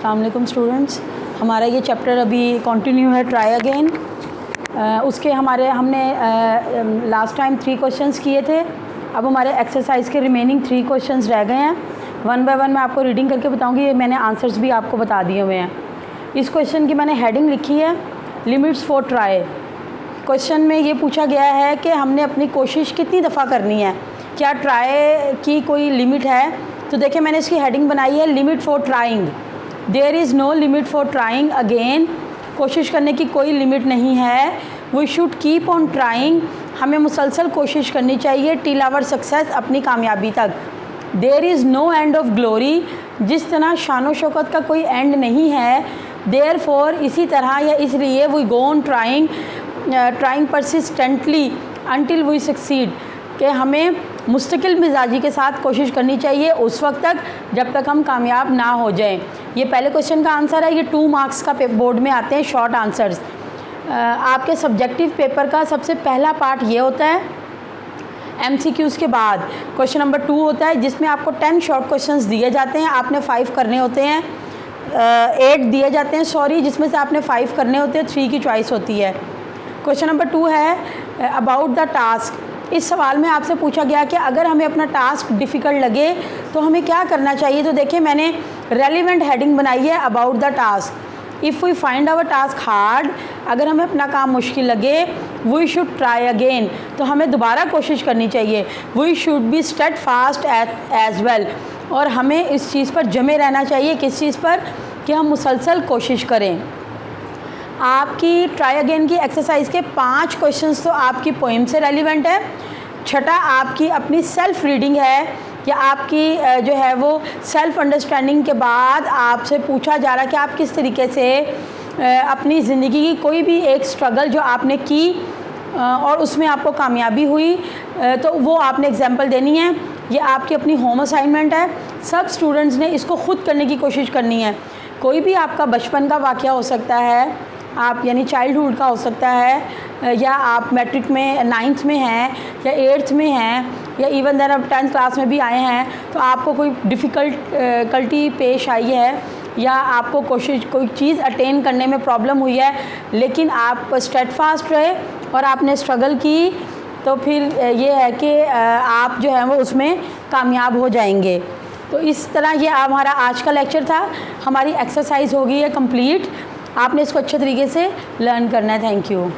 अस्सलाम वालेकुम स्टूडेंट्स। हमारा ये चैप्टर अभी कंटिन्यू है, ट्राई अगेन। उसके हमने लास्ट टाइम 3 क्वेश्चंस किए थे। अब हमारे एक्सरसाइज के रिमेनिंग 3 क्वेश्चंस रह गए हैं। वन बाय वन मैं आपको रीडिंग करके बताऊंगी। ये मैंने आंसर्स भी आपको बता दिए हुए हैं। इस क्वेश्चन की मैंने हेडिंग लिखी है लिमिट्स फॉर ट्राई। क्वेश्चन में ये पूछा गया है कि हमने अपनी कोशिश कितनी दफ़ा करनी है, क्या ट्राई की कोई लिमिट है। तो देखिए मैंने इसकी हेडिंग बनाई है limit for trying. There is no limit for trying again. कोशिश करने की कोई लिमिट नहीं है। We should keep on trying. हमें मुसलसल कोशिश करनी चाहिए टिल आवर सक्सेस, अपनी कामयाबी तक। There is no end of glory. जिस तरह शान व शौकत का कोई एंड नहीं है, देयर फॉर इसी तरह या इसलिए we go on trying persistently until we succeed, कि हमें मुस्तकिल मिजाजी के साथ कोशिश करनी चाहिए उस वक्त तक जब तक हम कामयाब ना हो जाएं। ये पहले क्वेश्चन का आंसर है। ये 2 मार्क्स का बोर्ड में आते हैं शॉर्ट आंसर्स। आपके सब्जेक्टिव पेपर का सबसे पहला पार्ट ये होता है MCQs के बाद। क्वेश्चन नंबर 2 होता है जिसमें आपको 10 शॉर्ट क्वेश्चंस दिए जाते हैं, आपने 5 करने होते हैं। 8 दिए जाते हैं सॉरी, जिसमें से आपने 5 करने होते हैं, 3 की चॉइस होती है। क्वेश्चन नंबर 2 है अबाउट द टास्क। इस सवाल में आपसे पूछा गया कि अगर हमें अपना टास्क डिफ़िकल्ट लगे तो हमें क्या करना चाहिए। तो देखिए मैंने रेलिवेंट हेडिंग बनाई है about the task. If we find our task hard, अगर हमें अपना काम मुश्किल लगे, वी शुड ट्राई अगेन, तो हमें दोबारा कोशिश करनी चाहिए। We should be steadfast as well, और हमें इस चीज़ पर जमे रहना चाहिए। किस चीज़ पर? कि हम मुसलसल कोशिश करें। आपकी ट्राई अगेन की एक्सरसाइज के 5 क्वेश्चंस तो आपकी पोइम से रेलिवेंट है। छठा आपकी अपनी सेल्फ रीडिंग है, कि आपकी जो है वो सेल्फ अंडरस्टैंडिंग के बाद आपसे पूछा जा रहा है कि आप किस तरीके से अपनी ज़िंदगी की कोई भी एक स्ट्रगल जो आपने की और उसमें आपको कामयाबी हुई, तो वो आपने एग्जांपल देनी है। ये आपकी अपनी होम असाइनमेंट है। सब स्टूडेंट्स ने इसको ख़ुद करने की कोशिश करनी है। कोई भी आपका बचपन का वाक़या हो सकता है, आप यानी चाइल्डहुड का हो सकता है, या आप मैट्रिक में 9th में हैं या 8th में हैं, या इवन देन आप 10th क्लास में भी आए हैं, तो आपको कोई डिफ़िकल्टी पेश आई है, या आपको कोई चीज़ अटेन करने में प्रॉब्लम हुई है, लेकिन आप स्टेडफास्ट रहे और आपने स्ट्रगल की, तो फिर ये है कि आप जो है वो उसमें कामयाब हो जाएंगे। तो इस तरह ये हमारा आज का लेक्चर था। हमारी एक्सरसाइज हो गई है कंप्लीट। आपने इसको अच्छे तरीके से लर्न करना है। Thank you.